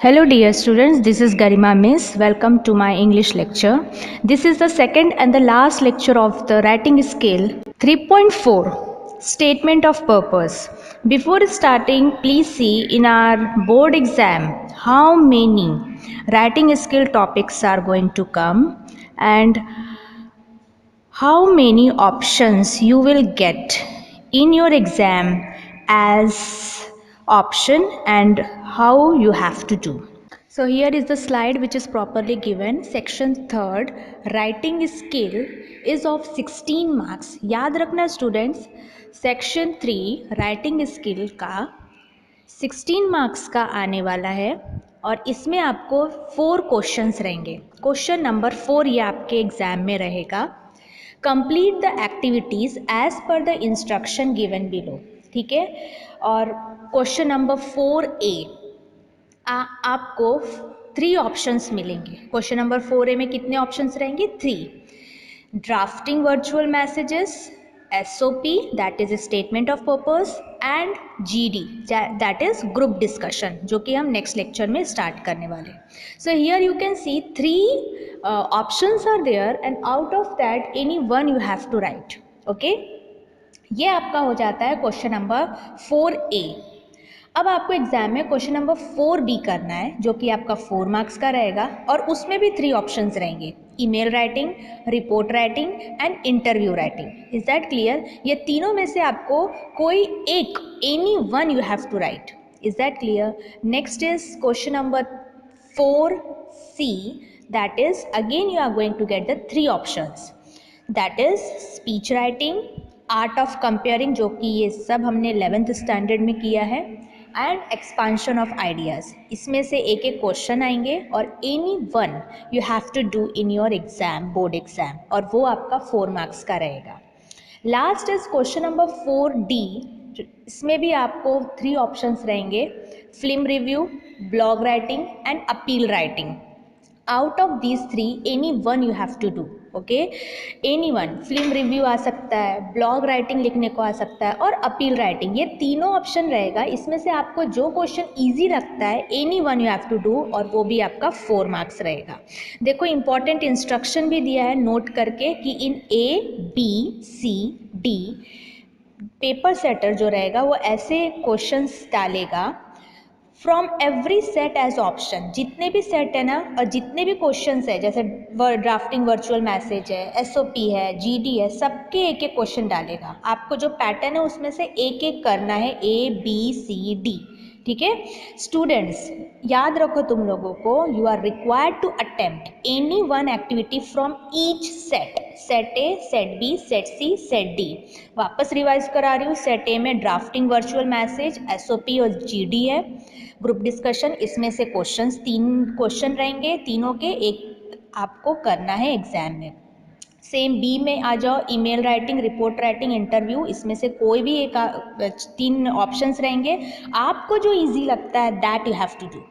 Hello dear students, this is Garima Miss. Welcome to my English lecture. This is the second and the last lecture of the writing skill 3.4 Statement of Purpose. Before starting, please see in our board exam how many writing skill topics are going to come and how many options you will get in your exam as option and how you have to do. So here is the slide which is properly given. Section 3rd writing skill is of 16 marks. याद रखना students, section 3 writing skill का 16 marks का आने वाला है और इसमें आपको 4 क्वेश्चंस रहेंगे. क्वेश्चन नंबर 4 ये आपके एग्जाम में रहेगा. Complete the activities as per the instruction given below. ठीक है. और क्वेश्चन नंबर 4A आपको 3 ऑप्शंस मिलेंगे. क्वेश्चन नंबर 4A में कितने ऑप्शंस रहेंगे? 3. Drafting virtual messages, SOP that is a statement of purpose and GD that is group discussion जो कि हम नेक्स्ट लेक्चर में स्टार्ट करने वाले. So here you can see 3 options are there and out of that any one you have to write. Okay, ये आपका हो जाता है क्वेश्चन नंबर 4A. अब आपको एग्जाम में क्वेश्चन नंबर 4B करना है जो कि आपका 4 मार्क्स का रहेगा और उसमें भी 3 ऑप्शंस रहेंगे. Email writing, report writing and interview writing. Is that clear? ये तीनों में से आपको कोई एक, any one you have to write. Is that clear? Next is question number 4C. That is again you are going to get the 3 options. That is speech writing, art of compering जो कि ये सब हमने 11th standard में किया है, and expansion of ideas. इसमें से एक एक क्वेश्चन आएंगे और any one you have to do in your exam, board exam, और वो आपका 4 मार्क्स का रहेगा. Last is question number 4D. इसमें भी आपको 3 ऑप्शंस रहेंगे. Film review, blog writing and appeal writing. Out of these 3 any one you have to do. Okay, any one. Film review आ सकता है, ब्लॉग राइटिंग लिखने को आ सकता है और अपील राइटिंग. ये तीनों ऑप्शन रहेगा. इसमें से आपको जो क्वेश्चन इजी लगता है any one you have to do और वो भी आपका 4 मार्क्स रहेगा. देखो इंपॉर्टेंट इंस्ट्रक्शन भी दिया है नोट करके कि इन ABCD पेपर सेटर जो रहेगा वो ऐसे क्वेश्चंस डालेगा from every set as option. जितने भी सेट है ना और जितने भी क्वेश्चंस है, जैसे ड्राफ्टिंग वर्चुअल मैसेज है, SOP है, GD है, सबके एक एक क्वेश्चन डालेगा. आपको जो पैटर्न है उसमें से एक एक करना है, ABCD. ठीक है स्टूडेंट्स, याद रखो तुम लोगों को, you are required to attempt any one activity from each set. Set A, set B, set C, set D. वापस रिवाइज करा रही हूँ. सेट A में ड्राफ्टिंग वर्चुअल मैसेज, SOP और GD है. ग्रुप डिस्कशन, इसमें से क्वेश्चंस 3 क्वेश्चन रहेंगे, तीनों के एक आपको करना है एग्जाम में. सेम B में आ जाओ, email writing, report writing, interview. इसमें से कोई भी एक 3 ऑप्शंस रहेंगे. आपको जो इजी लगता है that you have to do.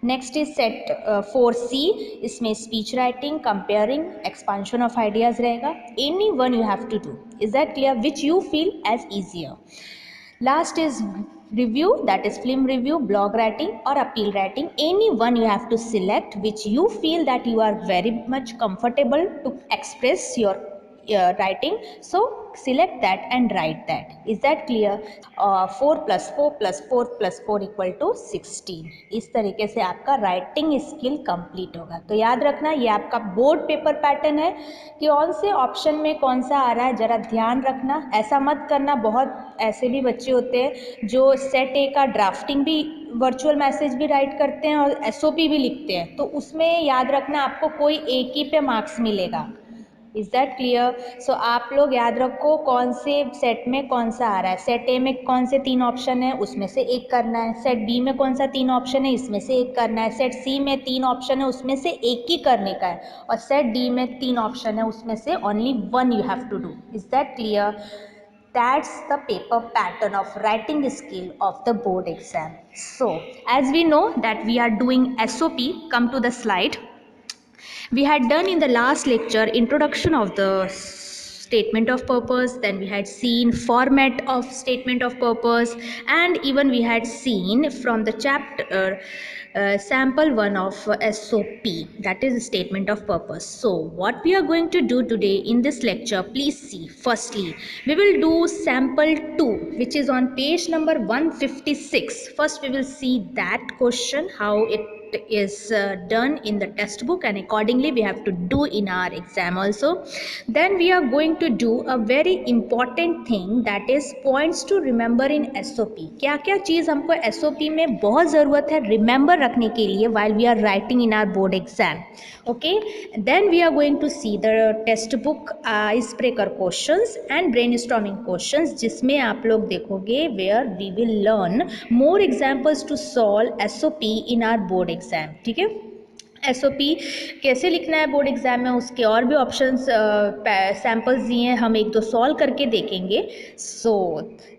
Next is set 4C. इसमें speech writing, comparing, expansion of ideas रहेगा. Any one you have to do. Is that clear? Which you feel as easier. Last is review, that is film review, blog writing or appeal writing. Any one you have to select which you feel that you are very much comfortable to express your writing. So select that and write that. Is that clear? 4 plus 4 plus 4 plus 4 equal to 16. इस तरीके से आपका writing skill complete होगा. तो याद रखना ये आपका बोर्ड पेपर पैटर्न है कि कौन से ऑप्शन में कौन सा आ रहा है, ज़रा ध्यान रखना. ऐसा मत करना, बहुत ऐसे भी बच्चे होते हैं जो सेट A का ड्राफ्टिंग भी वर्चुअल मैसेज भी राइट करते हैं और SOP भी लिखते हैं. तो उसमें याद रखना आपको कोई एक ही पे मार्क्स मिलेगा. Is that clear? सो आप लोग याद रखो कौन से सेट में कौन सा आ रहा है. सेट A में कौन से 3 ऑप्शन है, उसमें से एक करना है. सेट B में कौन सा 3 ऑप्शन है, इसमें से एक करना है. सेट C में 3 ऑप्शन है, उसमें से एक ही करने का है. और सेट D में 3 ऑप्शन है, उसमें से only one you have to do. Is that clear? That's the paper pattern of writing skill of the board exam. So as we know that we are doing SOP, come to the slide. We had done in the last lecture introduction of the statement of purpose, then we had seen format of statement of purpose, and even we had seen from the chapter sample one of SOP, that is statement of purpose. So what we are going to do today in this lecture, please see. Firstly, we will do sample 2, which is on page number 156. First we will see that question, how it is done in the textbook, and accordingly we have to do in our exam also. Then we are going to do a very important thing, that is points to remember in SOP. क्या क्या चीज़ हमको SOP में बहुत ज़रूरत है remember रखने के लिए while we are writing in our board exam. Okay, then we are going to see the textbook icebreaker questions and brainstorming questions, जिसमें आप लोग देखोगे where we will learn more examples to solve SOP in our board exam. ठीक है, SOP कैसे लिखना है board exam में, उसके और भी ऑप्शंस सैम्पल्स दिए हैं, हम एक दो सॉल्व करके देखेंगे. सो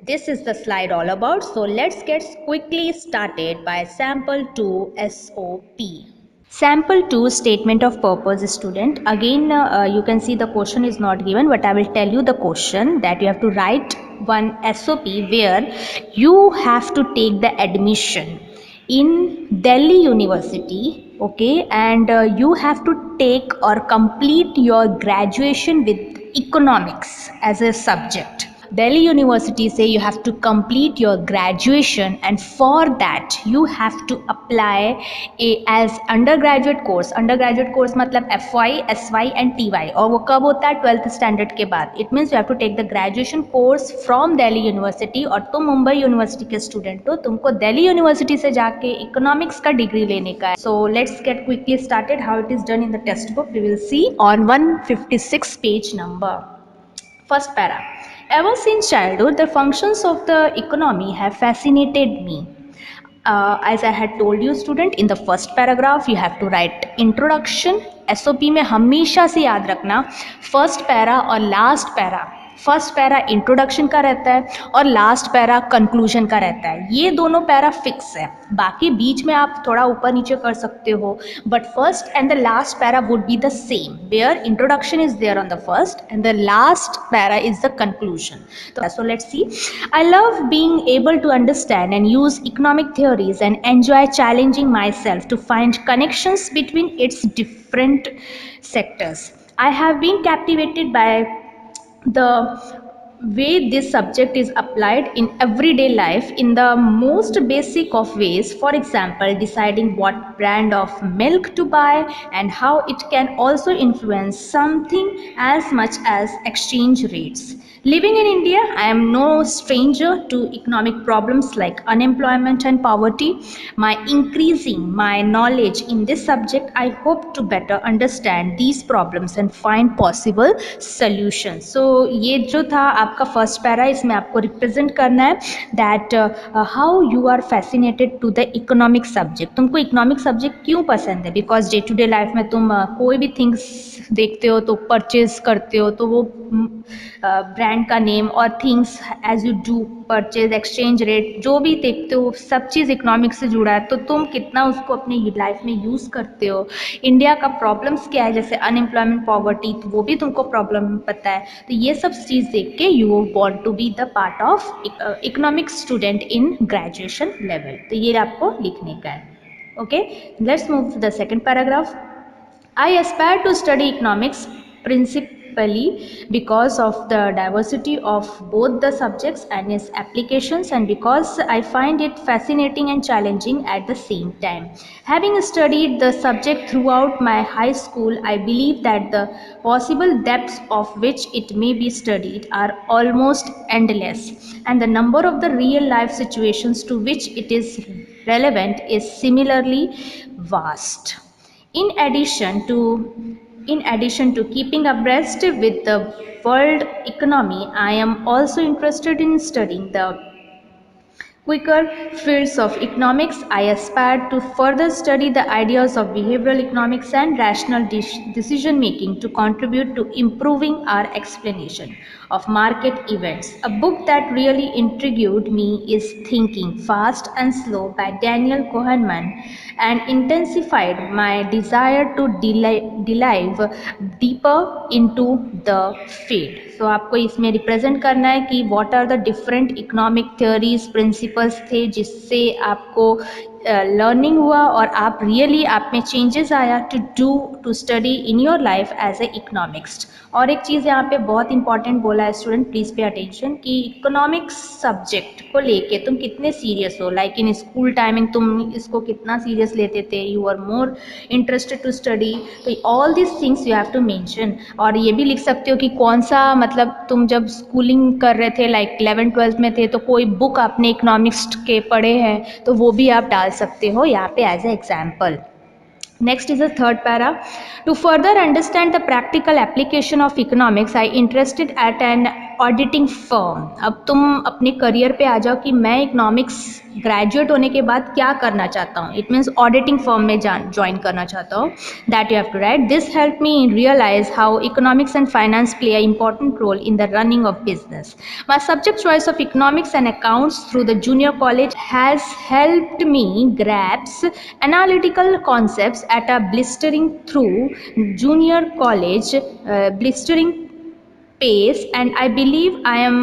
this is the slide all about. So let's get quickly started by sample 2 SOP. Sample 2 statement of purpose, student. Again, you can see the question is not given, but I will tell you the question, that you have to write one SOP where you have to take the admission in Delhi University, okay, and you have to take or complete your graduation with economics as a subject. Delhi University say you have to complete your graduation, and for that you have to apply as undergraduate course. Undergraduate course मतलब FY, SY and TY, और वो कब होता है 12th standard के बाद. It means you have to take the graduation course from Delhi University. और तुम मुंबई यूनिवर्सिटी के स्टूडेंट हो, तुमको दिल्ली यूनिवर्सिटी से जाके इकोनॉमिक्स का डिग्री लेने का है. So let's get quickly started how it is done in the textbook. We will see on 156 page number. First para. Ever since childhood, the functions of the economy have fascinated me. As I had told you, student, in the first paragraph you have to write introduction. SOP में हमेशा से याद रखना first para और last para. First para introduction का रहता है और लास्ट पैरा कंक्लूजन का रहता है. ये दोनों पैरा फिक्स है, बाकी बीच में आप थोड़ा ऊपर नीचे कर सकते हो, but first and the last para would be the same, where introduction is there on the first and the last para is the conclusion. So let's see. I love being able to understand and use economic theories and enjoy challenging myself to find connections between its different sectors. I have been captivated by the way this subject is applied in everyday life in the most basic of ways. For example, deciding what brand of milk to buy, and how it can also influence something as much as exchange rates. Living in India, I am no stranger to economic problems like unemployment and poverty. By increasing my knowledge in this subject, I hope to better understand these problems and find possible solutions. So ये जो था आपका first para, इसमें आपको represent करना है that how you are fascinated to the economic subject. तुमको economic subject क्यों पसंद है? Because day to day life में तुम कोई भी थिंग्स देखते हो तो परचेज करते हो, तो वो ब्रांड का नेम और things as you do purchase, exchange rate, जो भी देखते हो सब चीज़ इकोनॉमिक्स से जुड़ा है. तो तुम कितना उसको अपनी लाइफ में यूज़ करते हो, इंडिया का प्रॉब्लम्स क्या है जैसे अनएम्प्लॉयमेंट, पॉवर्टी, तो वो भी तुमको प्रॉब्लम पता है. तो ये सब चीज़ देख के you want to be the part of economics student in graduation level. तो ये आपको लिखने का है. Okay, let's move to the second paragraph. I aspire to study economics principally because of the diversity of both the subjects and its applications, and because I find it fascinating and challenging at the same time. Having studied the subject throughout my high school, I believe that the possible depths of which it may be studied are almost endless, and the number of the real life situations to which it is relevant is similarly vast. In addition to keeping abreast with the world economy, I am also interested in studying the quicker fields of economics. I aspire to further study the ideas of behavioral economics and rational decision making to contribute to improving our explanation of market events. A book that really intrigued me is Thinking Fast and Slow by Daniel Kahneman, and intensified my desire to delve deeper into the field. So आपको इसमें represent करना है कि what are the different economic theories, principles थे जिससे आपको learning हुआ और आप रियली आप में चेंजेस आया to study in your life as a economics. और एक चीज़ यहाँ पे बहुत इंपॉर्टेंट बोला है स्टूडेंट, प्लीज़ पे अटेंशन, कि इकोनॉमिक्स सब्जेक्ट को लेके तुम कितने सीरियस हो। लाइक इन स्कूल टाइमिंग तुम इसको कितना सीरियस लेते थे, you are more interested to study, तो all this things you have to mention. और ये भी लिख सकते हो कि कौन सा, मतलब तुम जब स्कूलिंग कर रहे थे लाइक 11th-12th में थे तो कोई बुक आपने इकोनॉमिक्स के पढ़े हैं तो वो भी आप डाल सकते हो यहाँ पे as a example. Next is the third para. To further understand the practical application of economics, I interested at an auditing firm. अब तुम अपने करियर पे आ जाओ कि मैं इकोनॉमिक्स ग्रेजुएट होने के बाद क्या करना चाहता हूँ। इट मीन्स ऑडिटिंग फर्म में ज्वाइन करना चाहता हूँ। That you have to write. This help me realise how economics and finance play a important role in the running of business. My subject choice of economics and accounts through the junior college has helped me grasp analytical concepts at a blistering through junior college blistering pace, and I believe I am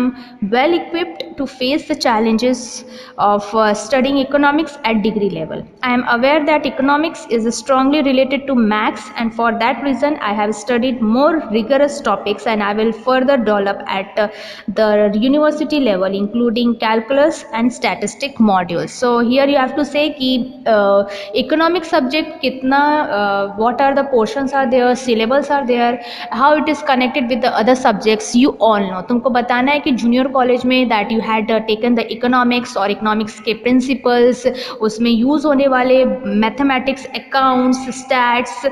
well equipped to face the challenges of studying economics at degree level. I am aware that economics is strongly related to maths, and for that reason I have studied more rigorous topics, and I will further develop at the university level including calculus and statistic modules. So here you have to say कि economic subject कितना what are the portions are there, syllables are there, how it is connected with the other subjects you all know. तुमको बताना है कि junior college में that you had taken the economics और economics के principles, उसमें use होने वाले mathematics, accounts, stats,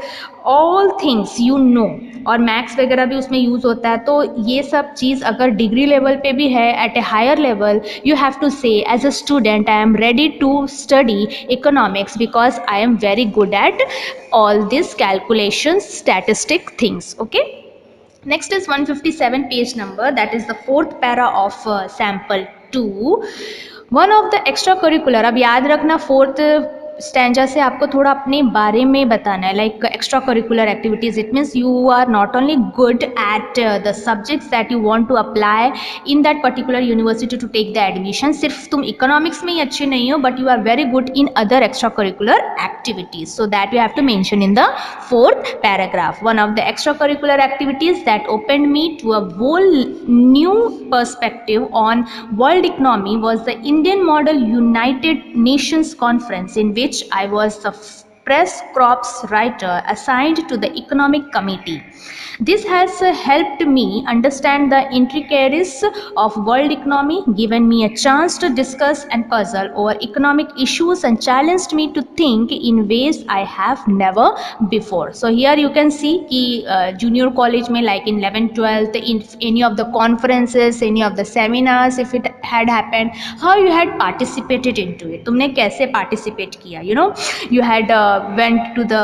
all things you know, और मैथ्स वगैरह भी उसमें यूज़ होता है। तो ये सब चीज़ अगर डिग्री लेवल पे भी है at a higher level, you have to say as a student I am ready to study economics because I am very good at all these calculations, statistic things. Okay, next is 157 page number, that is the fourth para of sample 2. One of the extracurricular, अब याद रखना fourth stanza से आपको थोड़ा अपने बारे में बताना है, like extra curricular activities. It means you are not only good at the subjects that you want to apply in that particular university to take the admission. सिर्फ तुम इकोनॉमिक्स में ही अच्छे नहीं हो, but you are very good in other extra curricular activities. So that you have to mention in the fourth paragraph. One of the extracurricular activities that opened me to a whole new perspective on world economy was the Indian Model United Nations Conference, in which I was the press crops writer assigned to the economic committee. This has helped me understand the intricacies of world economy, given me a chance to discuss and puzzle over economic issues, and challenged me to think in ways I have never before. So here you can see कि junior college में like in 11th 12th in any of the conferences, any of the seminars if it had happened, how you had participated into it. तुमने कैसे participate किया, you know, you had went to the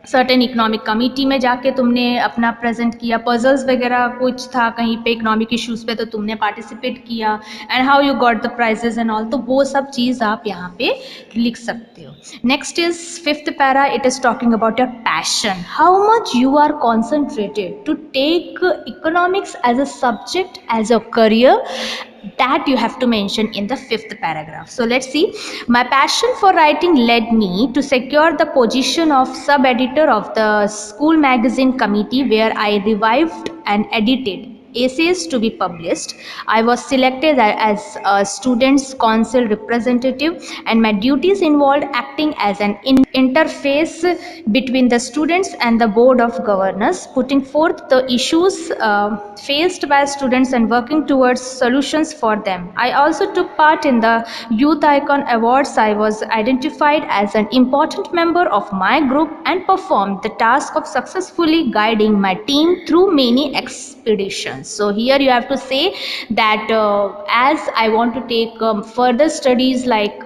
certain economic committee में जाके तुमने अपना present किया, puzzles वगैरह कुछ था कहीं पे इकोनॉमिक इश्यूज़ पे तो तुमने पार्टिसिपेट किया, and how you got the prizes and all. तो वो सब चीज़ आप यहाँ पे लिख सकते हो. Next is fifth para. It is talking about your passion, how much you are concentrated to take economics as a subject, as a career. That you have to mention in the fifth paragraph. So let's see. My passion for writing led me to secure the position of sub-editor of the school magazine committee, where I revived and edited essays to be published. I was selected as a students' council representative, and my duties involved acting as an interface between the students and the board of governors, putting forth the issues faced by students and working towards solutions for them. I also took part in the Youth Icon Awards. I was identified as an important member of my group and performed the task of successfully guiding my team through many expeditions. So here you have to say that as I want to take further studies like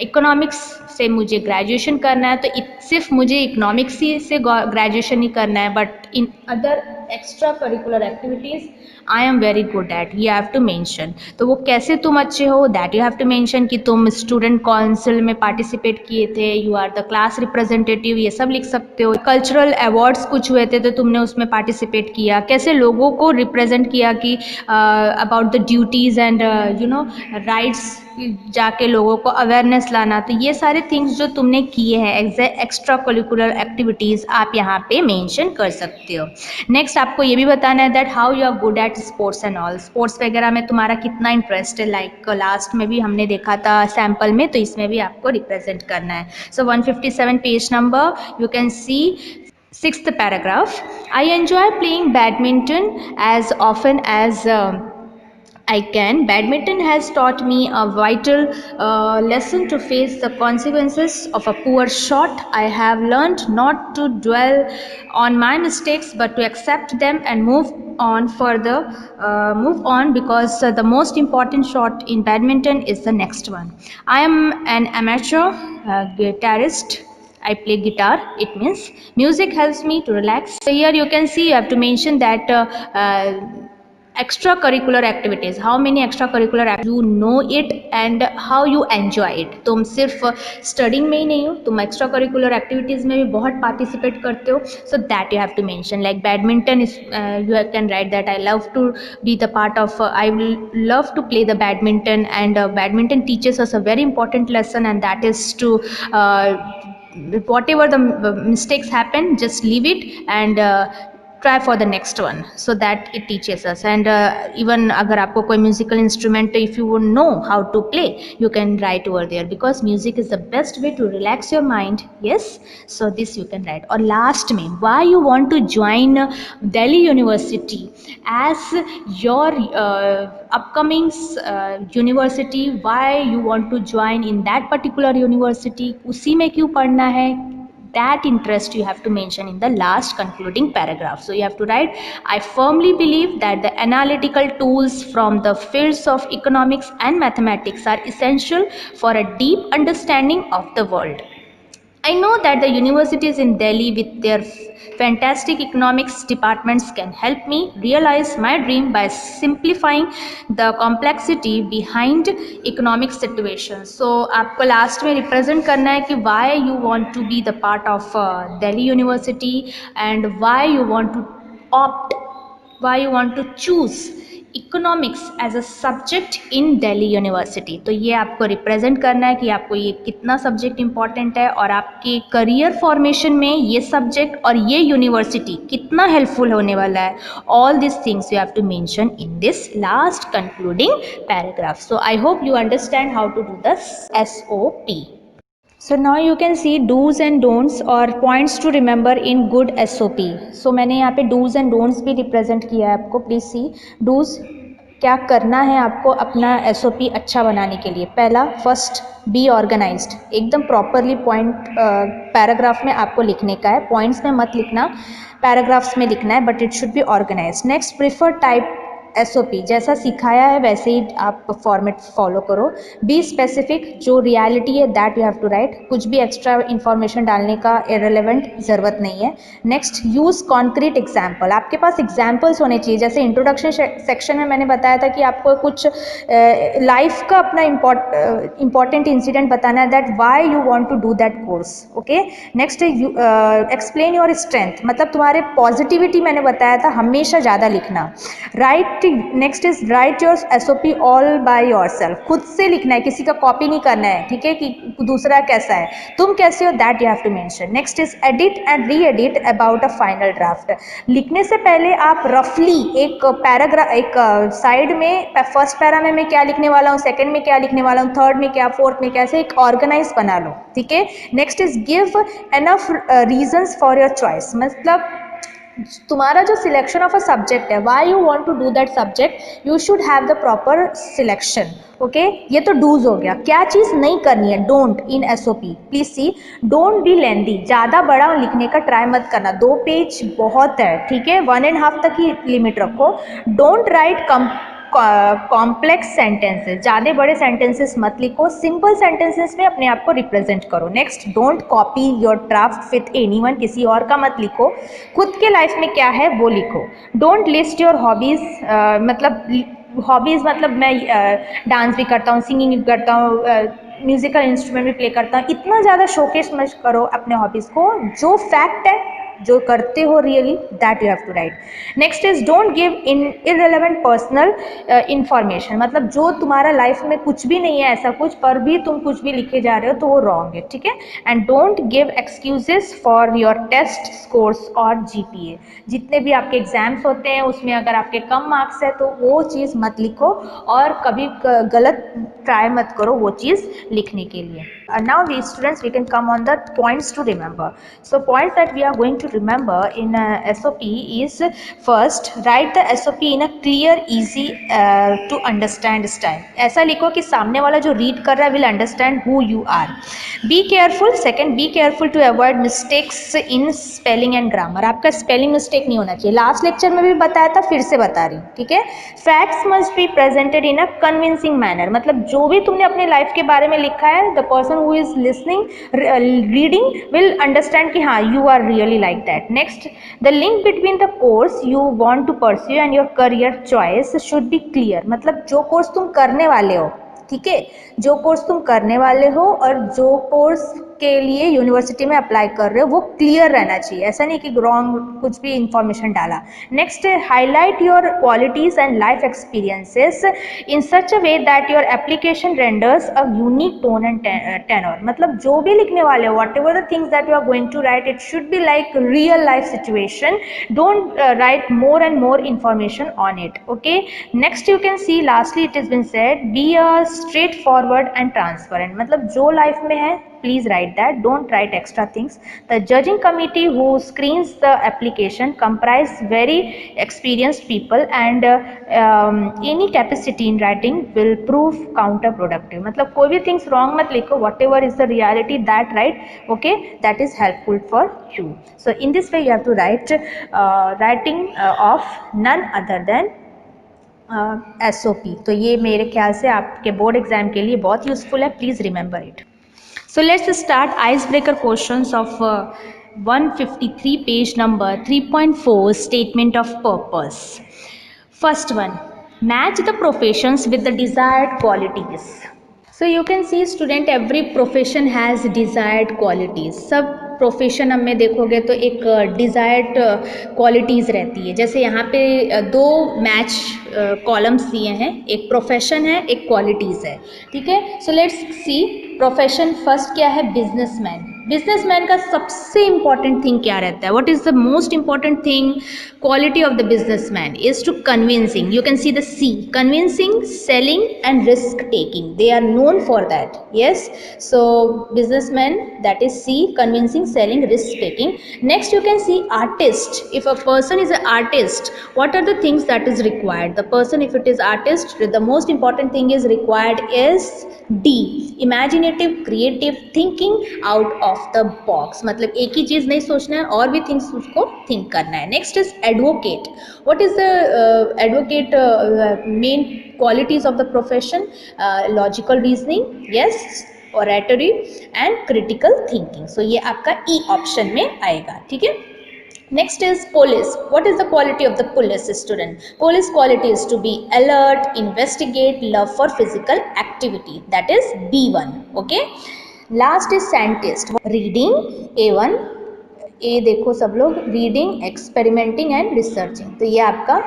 economics से मुझे graduation करना है, तो सिर्फ मुझे economics ही से graduation ही करना है, but in other extra curricular activities I am very good at, you have to mention. तो वो कैसे तुम अच्छे हो, that you have to mention कि तुम स्टूडेंट काउंसिल में पार्टिसिपेट किए थे, you are the class representative, ये सब लिख सकते हो. कल्चरल अवार्ड्स कुछ हुए थे तो तुमने उसमें पार्टिसिपेट किया, कैसे लोगों को रिप्रेजेंट किया कि about the duties and you no rights जाके लोगों को अवेयरनेस लाना, तो ये सारे थिंग्स जो तुमने किए हैं एक्स्ट्रा करिकुलर एक्टिविटीज़ आप यहाँ पे मेंशन कर सकते हो। नेक्स्ट आपको ये भी बताना है that how you are good at sports and all, sports वगैरह में तुम्हारा कितना इंटरेस्ट है, लाइक लास्ट में भी हमने देखा था सैम्पल में, तो इसमें भी आपको रिप्रेजेंट करना है। सो 157 page number you can C sixth paragraph. I enjoy playing badminton as often as I can. Badminton has taught me a vital lesson to face the consequences of a poor shot. I have learned not to dwell on my mistakes but to accept them and move on further. Move on because the most important shot in badminton is the next one. I am an amateur guitarist. I play guitar. It means music helps me to relax. So here you can see you have to mention that extracurricular activities, how many extracurricular you know it and how you enjoy it. तुम सिर्फ studying में ही नहीं हो, तुम extra curricular activities में भी बहुत participate करते हो. So that you have to mention, like badminton is you can write that I love to be the part of I love to play the badminton, and badminton teaches us a very important lesson, and that is to whatever the mistakes happen, just leave it and try for the next one, so that it teaches us. And even अगर आपको कोई musical instrument, if you know how to play, you can write over there, because music is the best way to relax your mind. Yes, so this you can write. और last में, why you want to join Delhi University as your upcoming university, why you want to join in that particular university, उसी में क्यों पढ़ना है, that interest you have to mention in the last concluding paragraph. So you have to write, I firmly believe that the analytical tools from the fields of economics and mathematics are essential for a deep understanding of the world. I know that the universities in Delhi with their fantastic economics departments can help me realize my dream by simplifying the complexity behind economic situations. So आपको last में represent करना है कि why you want to be the part of Delhi University and why you want to choose economics as a subject in Delhi University. तो ये आपको represent करना है कि आपको ये कितना सब्जेक्ट इंपॉर्टेंट है और आपके करियर फॉर्मेशन में ये सब्जेक्ट और ये यूनिवर्सिटी कितना हेल्पफुल होने वाला है. All this things you have to mention in this last concluding paragraph. So I hope you understand how to do the SOP. So now you can see do's and don'ts or points to remember in good SOP. So मैंने यहाँ पे do's and don'ts भी represent किया है आपको. Please C do's, क्या करना है आपको अपना SOP अच्छा बनाने के लिए. पहला, फर्स्ट, बी ऑर्गेनाइज्ड. एकदम प्रॉपरली पॉइंट पैराग्राफ में आपको लिखने का है, पॉइंट्स में मत लिखना, पैराग्राफ्स में लिखना है, but it should be organised. Next, prefer type SOP, जैसा सिखाया है वैसे ही आप फॉर्मेट फॉलो करो. बी स्पेसिफिक, जो रियलिटी है that you have to write. कुछ भी एक्स्ट्रा इन्फॉर्मेशन डालने का इरेलेवेंट ज़रूरत नहीं है. Next, use concrete example. आपके पास एग्जाम्पल्स होने चाहिए. जैसे इंट्रोडक्शन सेक्शन में मैंने बताया था कि आपको कुछ लाइफ का अपना इम्पॉर्टेंट इंसिडेंट बताना है, that why you want to do that course. Okay. Next, explain your strength, मतलब तुम्हारे पॉजिटिविटी मैंने बताया था हमेशा ज़्यादा लिखना. Right. Next is write your SOP all by yourself. खुद से लिखना है, किसी का कॉपी नहीं करना है. ठीक है, कि दूसरा कैसा है, तुम कैसे हो, that you have to mention. Next is edit and re edit about a final draft. लिखने से पहले आप रफली एक पैराग्राफ, एक साइड में फर्स्ट पैरा में मैं क्या लिखने वाला हूँ, सेकंड में क्या लिखने वाला हूँ, थर्ड में क्या, फोर्थ में कैसे, एक ऑर्गेनाइज बना लो. ठीक है. Next is give enough reasons for your choice, मतलब तुम्हारा जो सिलेक्शन ऑफ अ सब्जेक्ट है, why you want to do that subject, you should have the proper selection. Okay. ये तो डूज हो गया. क्या चीज़ नहीं करनी है, don't in SOP. Please see, don't be lengthy, ज़्यादा बड़ा लिखने का ट्राई मत करना. 2 पेज बहुत है. ठीक है, 1.5 तक ही लिमिट रखो. डोंट राइट कॉम्प्लेक्स सेंटेंसेस, ज़्यादा बड़े सेंटेंसेस मत लिखो. सिंपल सेंटेंसेस में अपने आप को रिप्रेजेंट करो. Next, don't copy your draft with anyone, किसी और का मत लिखो. खुद के लाइफ में क्या है वो लिखो. डोंट लिस्ट योर हॉबीज़, मतलब हॉबीज़ मतलब मैं डांस भी करता हूँ, सिंगिंग भी करता हूँ, म्यूज़िकल इंस्ट्रूमेंट भी प्ले करता हूँ. इतना ज़्यादा शोकेस मत करो अपने हॉबीज़ को. जो फैक्ट है जो करते हो really that you have to write. Next is don't give in irrelevant personal information, मतलब जो तुम्हारा लाइफ में कुछ भी नहीं है ऐसा कुछ, पर भी तुम कुछ भी लिखे जा रहे हो तो वो रॉन्ग है, ठीक है. And don't give excuses for your test scores और जीपीए. जितने भी आपके एग्जाम्स होते हैं उसमें अगर आपके कम मार्क्स है तो वो चीज़ मत लिखो और कभी गलत ट्राई मत करो वो चीज़ लिखने के लिए. And now we students we can come on the points to remember. So points that we are going to remember in SOP is first, write the SOP in a clear, easy to understand style. ऐसा लिखो कि सामने वाला जो read कर रहा है will understand who you are. Be careful. Second, be careful to avoid mistakes in spelling and grammar. आपका spelling mistake नहीं होना चाहिए. लास्ट लेक्चर में भी बताया था, फिर से बता रही हूँ, ठीक है. Facts must be presented in a convincing manner. मतलब जो भी तुमने अपने लाइफ के बारे में लिखा है, the person who is listening, reading will understand कि हाँ you are really like that. Next, the link between the course you want to pursue and your career choice should be clear. मतलब जो course तुम करने वाले हो, ठीक है, जो कोर्स तुम करने वाले हो और जो कोर्स के लिए यूनिवर्सिटी में अप्लाई कर रहे हो वो क्लियर रहना चाहिए. ऐसा नहीं कि रॉन्ग कुछ भी इंफॉर्मेशन डाला. Next, highlight your qualities and life experiences in such a way that your application renders a unique tone and tenor. मतलब जो भी लिखने वाले हो, whatever the things that you are going to write, it should be like real life situation. Don't write more and more information on it. Okay, next you can see lastly it has been said, be a straightforward and transparent. मतलब जो life में है please write that, don't write extra things. The judging committee who screens the application comprise very experienced people and any capacity in writing will prove counterproductive. मतलब कोई भी things wrong मत लिखो, whatever is the reality that write, okay, that is helpful for you. So in this way you have to write writing of none other than SOP. तो ये मेरे ख्याल से आपके बोर्ड एग्जाम के लिए बहुत यूजफुल है, please remember it. So let's start icebreaker questions of 153 page number 3.4 statement of purpose. First one, match the professions with the desired qualities. So you can see student, every profession has desired qualities. सब profession में देखोगे तो एक desired qualities रहती है. जैसे यहाँ पे दो मैच कॉलम्स दिए हैं, एक प्रोफेशन है एक क्वालिटीज़ है, ठीक है. So let's see profession. First क्या है, बिजनेसमैन. बिजनेसमैन का सबसे इंपॉर्टेंट थिंग क्या रहता है, what is the most important thing, quality of the businessman is to convincing. You can see the C, convincing, selling and risk taking. They are known for that. Yes, so businessman, that is C, convincing, selling, risk taking. Next you can see artist. If a person is an artist, what are the things that is required? The person, if it is artist, the most important thing is required is D, imaginative, creative, thinking out of the box. मतलब एक ही चीज नहीं सोचना है, और भी things उसको think करना है. Next is advocate. What is the advocate main qualities of the profession? Logical reasoning, yes, oratory and critical thinking. So ये आपका E option में आएगा, ठीक है. Next is police. What is the quality of the police student? Police quality is to be alert, investigate, love for physical activity. That is B1. Okay. Last is scientist. Reading A1. A देखो सब लोग, reading, experimenting and researching. तो ये आपका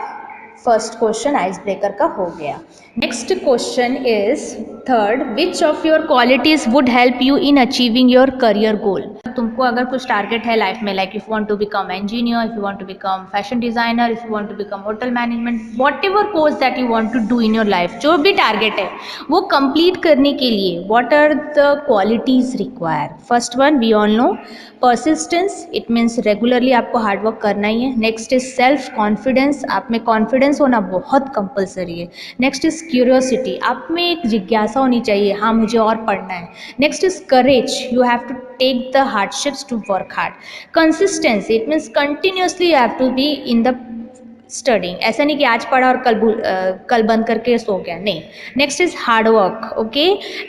first question ice breaker का हो गया. Next question is third, which of your qualities would help you in achieving your career goal. तुमको अगर कुछ टारगेट है लाइफ में, like if you want to become engineer, if you want to become fashion designer, if you want to become hotel management, whatever course that you want to do in your life, जो भी target है वो complete करने के लिए what are the qualities require. First one we all know, persistence. It means regularly आपको hard work करना ही है. Next is self confidence. आप में कॉन्फिडेंस होना बहुत कंपलसरी है. Next is curiosity. आप में एक जिज्ञासा होनी चाहिए, हाँ मुझे और पढ़ना है. Next is courage. You have to take the hardships to work hard. Consistency. It means continuously you have to be in the studying. ऐसा नहीं कि आज पढ़ा और कल बंद करके सो गया, नहीं. Next is hard work. Okay,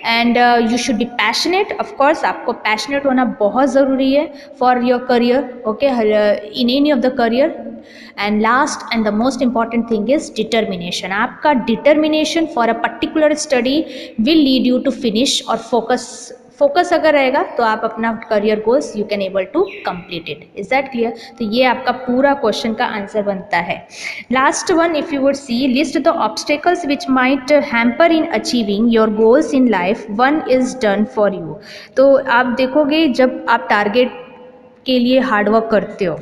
and you should be passionate. Of course आपको पैशनेट होना बहुत ज़रूरी है for your career. Okay, in any of the career. And last and the most important thing is determination. आपका determination for a particular study will lead you to finish और focus अगर रहेगा तो आप अपना career goals you can able to complete it. Is that clear? तो ये आपका पूरा क्वेश्चन का आंसर बनता है. Last one, if you would see, list the obstacles which might hamper in achieving your goals in life, one is done for you. तो आप देखोगे जब आप टारगेट के लिए हार्डवर्क करते हो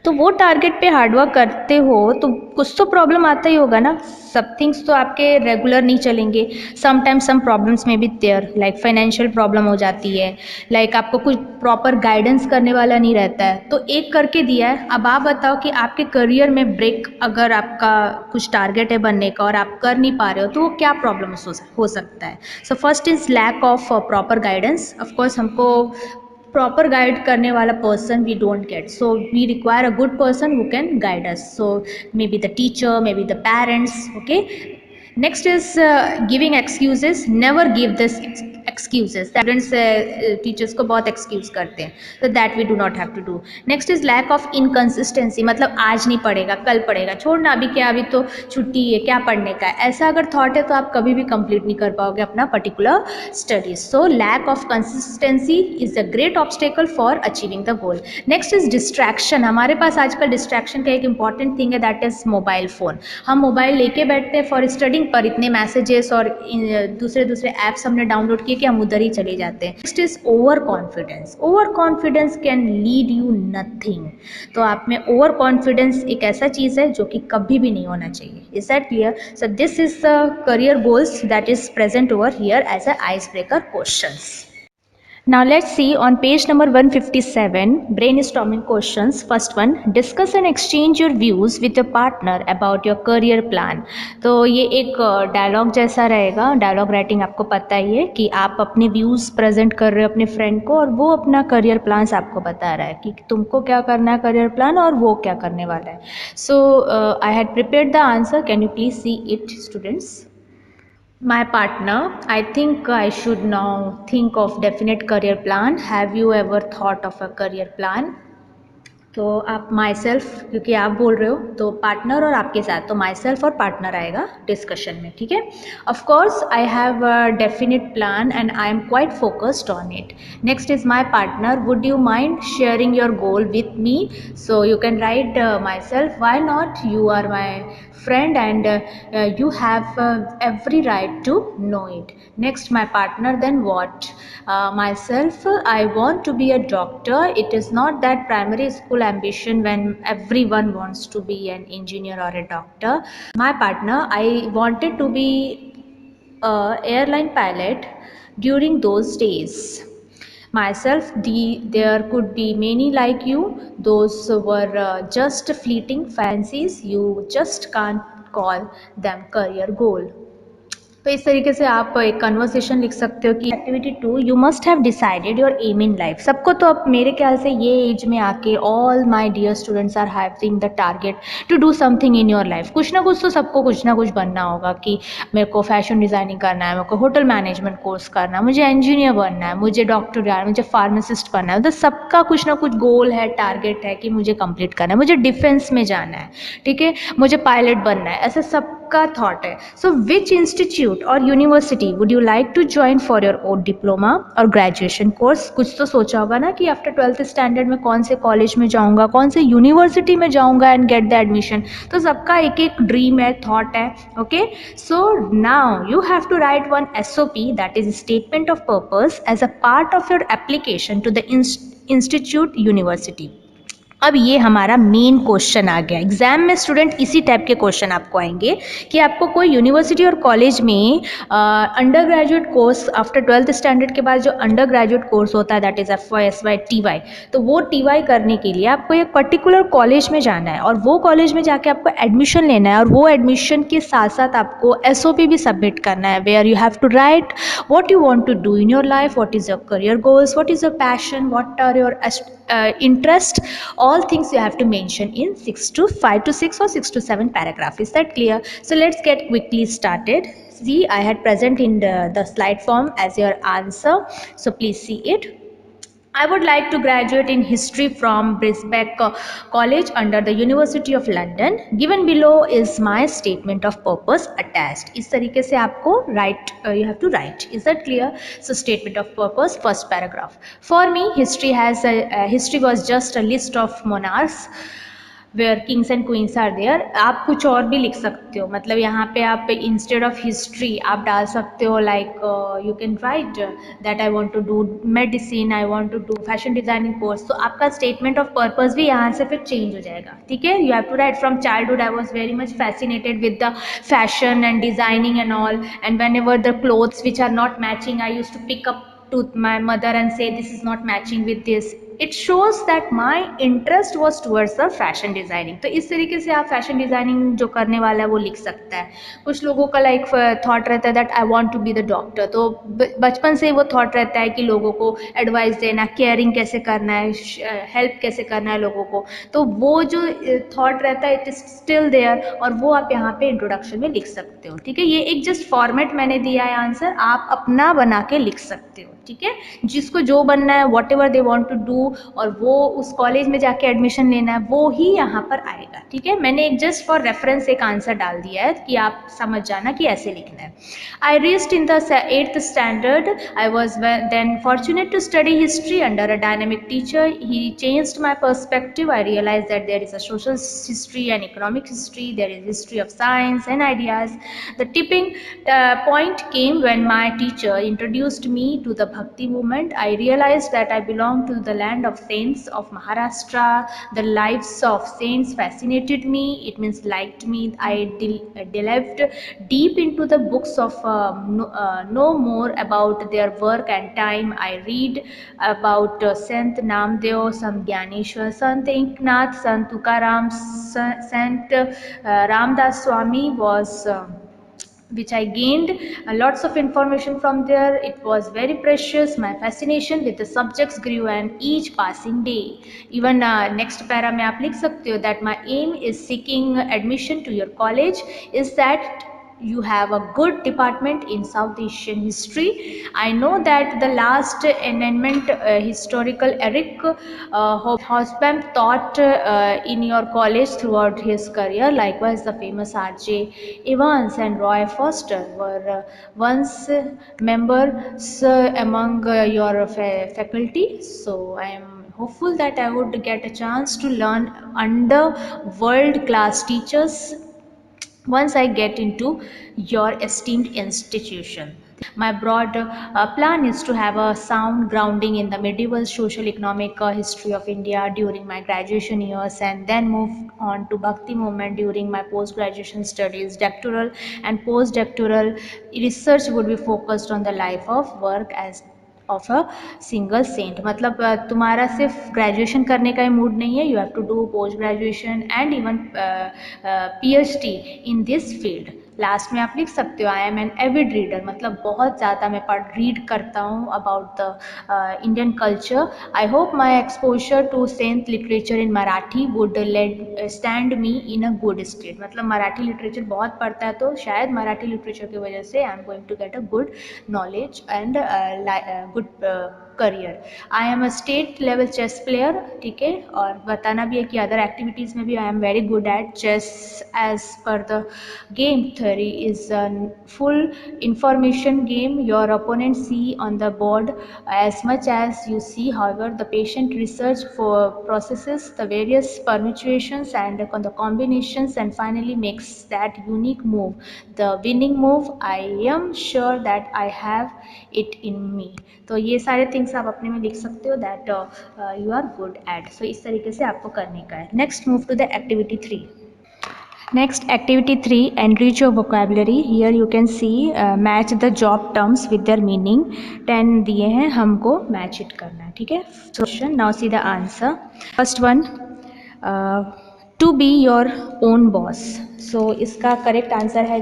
तो वो टारगेट पे हार्डवर्क करते हो तो कुछ तो प्रॉब्लम आता ही होगा ना. सब थिंग्स तो आपके रेगुलर नहीं चलेंगे. समटाइम्स सम प्रॉब्लम्स में भी देयर, लाइक फाइनेंशियल प्रॉब्लम हो जाती है, लाइक आपको कुछ प्रॉपर गाइडेंस करने वाला नहीं रहता है. तो एक करके दिया है, अब आप बताओ कि आपके करियर में ब्रेक अगर आपका कुछ टारगेट है बनने का और आप कर नहीं पा रहे हो तो वो क्या प्रॉब्लम हो सकता है. So first is lack of proper guidance. Of course हमको प्रॉपर गाइड करने वाला person we don't get, so we require a good person who can guide us. So maybe the teacher, maybe the parents. Okay, next is giving excuses. Never give this excuses. Students teachers को बहुत excuse करते हैं, तो that we do not have to do. Next is lack of inconsistency. मतलब आज नहीं पढ़ेगा कल पढ़ेगा, छोड़ना अभी क्या, अभी तो छुट्टी है, क्या पढ़ने का है. ऐसा अगर थॉट है तो आप कभी भी कंप्लीट नहीं कर पाओगे अपना particular studies. So lack of consistency is a great obstacle for achieving the goal. Next is distraction. हमारे पास आजकल डिस्ट्रैक्शन का एक इंपॉर्टेंट थिंग है, दैट इज मोबाइल फ़ोन. हम मोबाइल लेके बैठते हैं फॉर स्टडिंग, पर इतने मैसेजेस और दूसरे दूसरे ऐप्स हमने डाउनलोड किए कि हम उधर ही चले जाते हैं. Next is over confidence. Over confidence can lead you nothing. तो आप में ओवर कॉन्फिडेंस एक ऐसा चीज़ है जो कि कभी भी नहीं होना चाहिए. Is that clear? So this is the career goals that is present over here as a ice breaker questions. Now let's see on page number 157, brainstorming questions. First one, discuss and exchange your views with your partner about your career plan. तो ये एक dialogue जैसा रहेगा. Dialogue writing आपको पता ही है कि आप अपने व्यूज़ प्रेजेंट कर रहे हो अपने फ्रेंड को और वो अपना करियर प्लान्स आपको बता रहा है कि तुमको क्या करना है करियर प्लान और वो क्या करने वाला है. So I had prepared the answer. Can you please see it students? My partner, I think I should now think of definite career plan. Have you ever thought of a career plan? तो आप my self, क्योंकि आप बोल रहे हो तो partner और आपके साथ, तो माई सेल्फ और पार्टनर आएगा डिस्कशन में. ठीक है. Of course I have a definite plan and I am quite focused on it. Next is my partner, would you mind sharing your goal with me? So you can write myself, why not, you are my friend and you have every right to know it. Next, my partner, then what? Myself, I want to be a doctor. It is not that primary school ambition when everyone wants to be an engineer or a doctor. My partner, I wanted to be a airline pilot during those days. Myself, there could be many like you. Those were just fleeting fancies. You just can't call them career goal. तो इस तरीके से आप एक conversation लिख सकते हो कि activity 2, you must have decided your aim in life. सबको तो अब मेरे ख्याल से ये एज में आके all my dear students are having the target to do something in your life. कुछ ना कुछ तो सबको कुछ ना कुछ बनना होगा कि मेरे को फैशन डिज़ाइनिंग करना है, मेरे को होटल मैनेजमेंट कोर्स करना है, मुझे इंजीनियर बनना है, मुझे डॉक्टर बनना है, मुझे फार्मासिस्ट बनना है. तो सबका कुछ ना कुछ गोल है, टारगेट है कि मुझे कंप्लीट करना है, मुझे डिफेंस में जाना है, ठीक है, मुझे पायलट बनना है. ऐसा सबका थॉट है. सो विच इंस्टीट्यूट और university would you like to join for your own diploma और ग्रेजुएशन कोर्स? कुछ तो सोचा होगा ना कि आफ्टर 12th स्टैंडर्ड में कौन से कॉलेज में जाऊंगा, कौन से यूनिवर्सिटी में जाऊंगा एंड गेट द एडमिशन. तो सबका एक एक ड्रीम है, थॉट है. Okay, so now you have to write one SOP, that is statement of purpose, as a part of your application to the institute university. अब ये हमारा मेन क्वेश्चन आ गया. एग्जाम में स्टूडेंट इसी टाइप के question आपको आएंगे कि आपको कोई यूनिवर्सिटी और कॉलेज में under graduate course after 12th standard के बाद जो अंडर ग्रेजुएट कोर्स होता है, that is FY SY TY, तो वो TY करने के लिए आपको एक पर्टिकुलर कॉलेज में जाना है और वो कॉलेज में जाके आपको एडमिशन लेना है और वो एडमिशन के साथ साथ आपको SOP भी सबमिट करना है, where you have to write what you want to do in your life, what is your career goals, what is your passion, what are your interest. All things you have to mention in 5 to 6 or 6 to 7 paragraph. Is that clear? So let's get quickly started. See, I had present in the slide form as your answer, so please see it. I would like to graduate in history from Brisbane College under the University of London. Given below is my statement of purpose attached. इस तरीके से आपको write, you have to write. Is that clear? So statement of purpose, first paragraph. For me, history was just a list of monarchs where kings and queens are there. आप कुछ और भी लिख सकते हो, मतलब यहाँ पे आप इंस्टेड ऑफ हिस्ट्री आप डाल सकते हो like you can write that I want to do medicine, I want to do fashion designing course. तो आपका स्टेटमेंट ऑफ पर्पस भी यहाँ से फिर चेंज हो जाएगा. ठीक है, you have to write from childhood I was very much fascinated with the fashion and designing and all, and whenever the clothes which are not matching I use to pick up to my mother and say this is not matching with this. It shows that my interest was towards the fashion designing. तो इस तरीके से आप fashion designing जो करने वाला है वो लिख सकता है. कुछ लोगों का लाइक थॉट रहता है that I want to be the doctor. तो बचपन से वो थॉट रहता है कि लोगों को एडवाइस देना, केयरिंग कैसे करना है, हेल्प कैसे करना है लोगों को. तो वो जो थॉट रहता है इट इज स्टिल देयर, और वो आप यहाँ पे इंट्रोडक्शन में लिख सकते हो. ठीक है, ये एक जस्ट फॉर्मेट मैंने दिया है आंसर, आप अपना बना के लिख सकते हो. ठीक है, जिसको जो बनना है whatever they want to do और वो उस कॉलेज में जाके एडमिशन लेना है वो ही यहाँ पर आएगा. ठीक है, मैंने एक जस्ट फॉर रेफरेंस एक आंसर डाल दिया है कि आप समझ जाना कि ऐसे लिखना है. I reached in the 8th standard. I was then fortunate to study history under a dynamic teacher. He changed my perspective. I realise that there is a social history and economic history, there is history of science and ideas. The tipping point came when my teacher introduced me to the Bhakti movement. I realized that I belonged to the land of saints of Maharashtra. The lives of saints fascinated me. It means liked me. I delved deep into the books of know more about their work and time. I read about Sant Namdev, Sant Gyaneshwar, Sant Eknath, Sant Tukaram, Sant Ramdas Swami was which I gained lots of information from there. It was very precious. My fascination with the subjects grew and each passing day. Even next para में आप लिख सकते हो that my aim is seeking admission to your college is that you have a good department in South Asian history. I know that the last amendment historical Eric Hobsbawm taught in your college throughout his career. Likewise, the famous R.J. Evans and Roy Foster were once members among your faculty. So I am hopeful that I would get a chance to learn under world-class teachers once I get into your esteemed institution. My broad plan is to have a sound grounding in the medieval social economic history of India during my graduation years, and then move on to Bhakti movement during my post-graduation studies. Doctoral and post-doctoral research would be focused on the life of work as of a single saint. मतलब तुम्हारा सिर्फ graduation करने का ही mood नहीं है, you have to do post graduation and even PhD in this field. Last में आप लिख सकते हो I am an avid reader, मतलब बहुत ज़्यादा मैं रीड करता हूँ about the Indian culture. I hope my exposure to saint literature in Marathi would let stand me in a good state. मतलब मराठी लिटरेचर बहुत पढ़ता है तो शायद मराठी लिटरेचर की वजह से I am going to get a good knowledge and good career. I am a state level chess player. ठीक है, और बताना भी है कि अदर एक्टिविटीज़ में भी I am very good at chess. As per the game theory is a full information game. Your opponent see on the board as much as you see. However, the patient research for processes the various permutations and the combinations and finally makes that unique move, the winning move. I am sure that I have it in me. तो ये सारे things आप अपने में लिख सकते हो that you are good at. So इस तरीके से आपको करने का है. Next move to the activity 3. Next, activity 3, enrich your vocabulary. Here you can see match the job terms with their meaning. 10 दिए हैं, हमको match it करना है. ठीक है, question. Now see the answer. First one, to be your own boss. So इसका correct answer है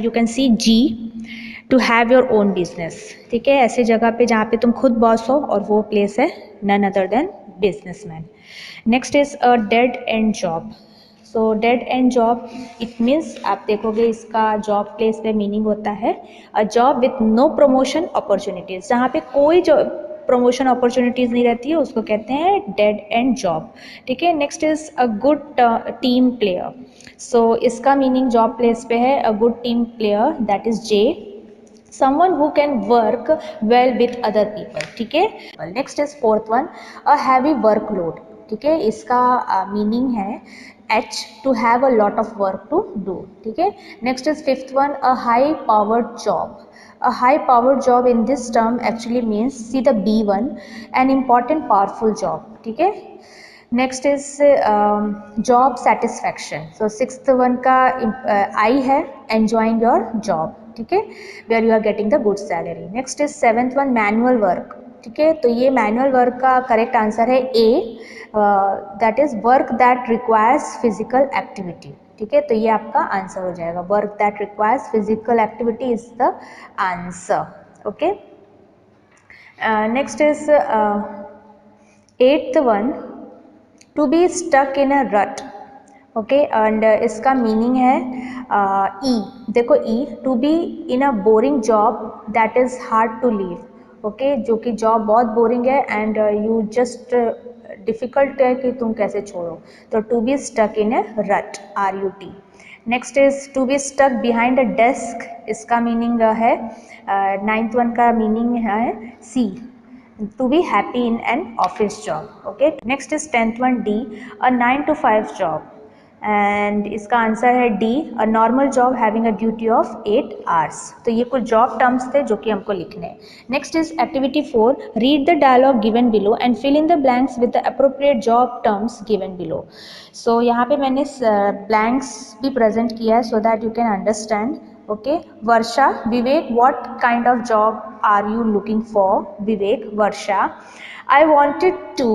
you can see G, to have your own business. ठीक है, ऐसे जगह पे जहाँ पे तुम खुद बॉस हो और वो प्लेस है none other than businessman. Next is a dead end job. So dead end job it means आप देखोगे इसका जॉब प्लेस पे मीनिंग होता है a job with no promotion opportunities. जहाँ पे कोई जो प्रमोशन अपॉर्चुनिटीज़ नहीं रहती है उसको कहते हैं डेड एंड जॉब, ठीक है। Next is a good team player, so इसका मीनिंग जॉब प्लेस पे है a good team player, that is J, someone who can work well with other people, ठीक है। Next is fourth one a heavy workload, ठीक है, इसका meaning है H, to have a lot of work to do, ठीक है। Next is fifth one a high powered job, a high powered job in this term actually means see the B1 an important powerful job, ठीक है। Next is job satisfaction, so sixth one का I है enjoying your job, ठीक है, where you are getting the good salary. Next is seventh one manual work, ठीक है, तो ये मैनुअल वर्क का करेक्ट आंसर है A, that is work that requires physical activity, ठीक है, तो ये आपका आंसर हो जाएगा, work that requires physical activity is the answer, okay. Next is eighth one to be stuck in a rut, okay, and इसका मीनिंग है ई, देखो E, to be in a boring job that is hard to leave, okay, जो कि job बहुत boring है and you just difficult है कि तुम कैसे छोड़ो, तो to be stuck in a rut, RUT। Next is to be stuck behind a desk, इसका मीनिंग है नाइन्थ वन का मीनिंग है C, to be happy in an office job, okay। next is 10th one D, a 9 to 5 job, and इसका answer है D, a normal job having a duty of 8 hours, तो ये कुछ job terms थे जो कि हमको लिखने हैं। Next is activity 4, read the dialogue given below and fill in the blanks with the appropriate job terms given below, so यहाँ पे मैंने ब्लैंक्स भी प्रेजेंट किया है so that you can understand, okay। Varsha, Vivek, what kind of job are you looking for? Vivek, Varsha, I wanted to,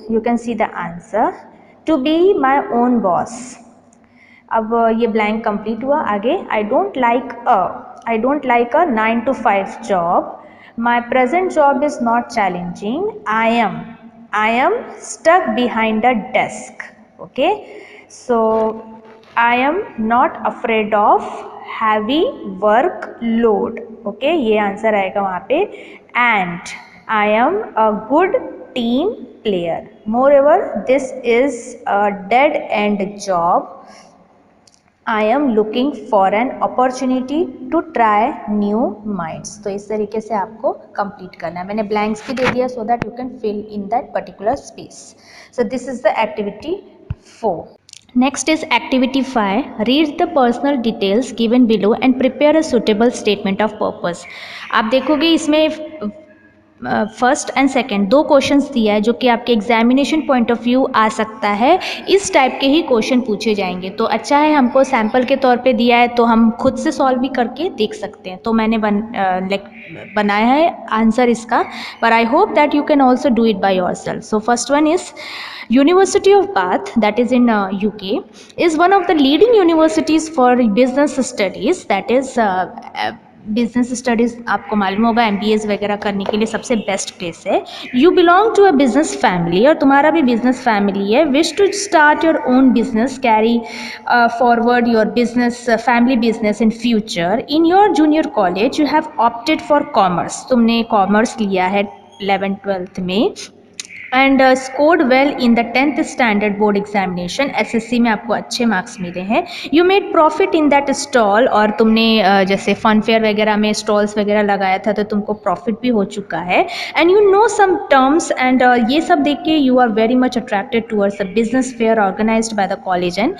you can see the answer, to be my own boss, अब ये blank complete हुआ, आगे I don't like a 9 to 5 job, my present job is not challenging, I am stuck behind a desk, okay, so I am not afraid of heavy work load, okay, ये answer आएगा वहाँ पे, and I am a good team player, moreover this is a dead end job, I am looking for an opportunity to try new minds, तो इस तरीके से आपको complete करना है, मैंने ब्लैंक्स भी दे दिया so that you can fill in that particular space, so this is the activity 4। Next is activity 5. Read the personal details given below and prepare a suitable statement of purpose. आप देखोगे इसमें first and second दो questions दिया है जो कि आपके examination point of view आ सकता है, इस टाइप के ही क्वेश्चन पूछे जाएंगे, तो अच्छा है हमको सैम्पल के तौर पे दिया है तो हम खुद से सॉल्व भी करके देख सकते हैं, तो मैंने बनाया है आंसर इसका, पर I hope that you can also do it by yourself. So first one is University of Bath, that is in UK, is one of the leading universities for business studies, that is business studies आपको मालूम होगा MBAs वगैरह करने के लिए सबसे best place है। You belong to a business family, और तुम्हारा भी बिजनेस फैमिली है, wish to start your own business, carry forward your business family business in future, in your junior college you have opted for commerce, तुमने commerce लिया है 11th-12th में, and scored well in the 10th standard board examination, SSC में आपको अच्छे marks मिले हैं, you made profit in that stall, और तुमने जैसे फन फेयर वगैरह में स्टॉल्स वगैरह लगाया था तो तुमको प्रॉफिट भी हो चुका है, and you know some terms, एंड ये सब देख के you are very much attracted towards a business fair organised by the college and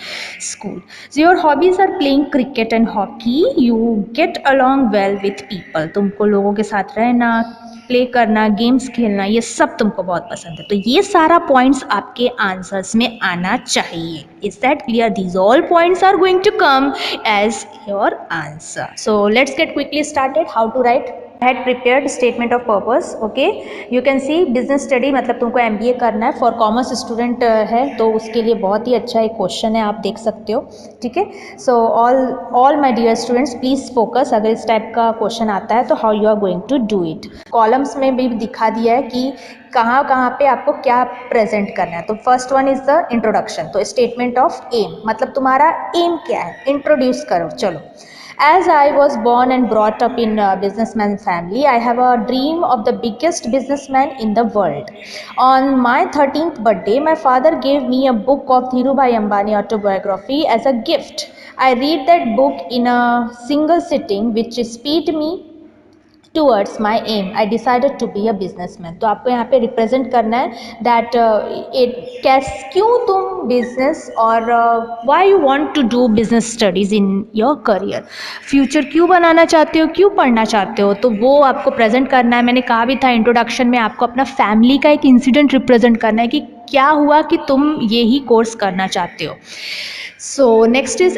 school, so your hobbies are playing cricket and hockey, you get along well with people, तुमको लोगों के साथ रहना, प्ले करना, गेम्स खेलना, ये सब तुमको बहुत पसंद है, तो ये सारा पॉइंट्स आपके आंसर्स में आना चाहिए। Is that clear? These all points are going to come as your answer. So let's get quickly started. How to write? Had prepared statement of purpose, okay, you can see business study मतलब तुमको MBA करना है, for commerce student है तो उसके लिए बहुत ही अच्छा एक क्वेश्चन है, आप देख सकते हो, ठीक है। So all my dear students please focus, अगर इस टाइप का क्वेश्चन आता है तो how you are going to do it. Columns में भी दिखा दिया है कि कहाँ कहाँ पे आपको क्या प्रेजेंट करना है, तो first one is the introduction, तो स्टेटमेंट ऑफ एम मतलब तुम्हारा एम क्या है, इंट्रोड्यूस करो, चलो। As I was born and brought up in a businessman family, I have a dream of the biggest businessman in the world. On my 13th birthday, my father gave me a book of Dhirubhai Ambani autobiography as a gift. I read that book in a single sitting, which speed me towards my aim. I decided to be a businessman. तो आपको यहाँ पे represent करना है that it कैस क्यों तुम business और why you want to do business studies in your career, future क्यों बनाना चाहते हो, क्यों पढ़ना चाहते हो, तो वो आपको प्रेजेंट करना है. मैंने कहा भी था इंट्रोडक्शन में, आपको अपना फैमिली का एक इंसिडेंट रिप्रेजेंट करना है कि क्या हुआ कि तुम ये ही कोर्स करना चाहते हो. So next is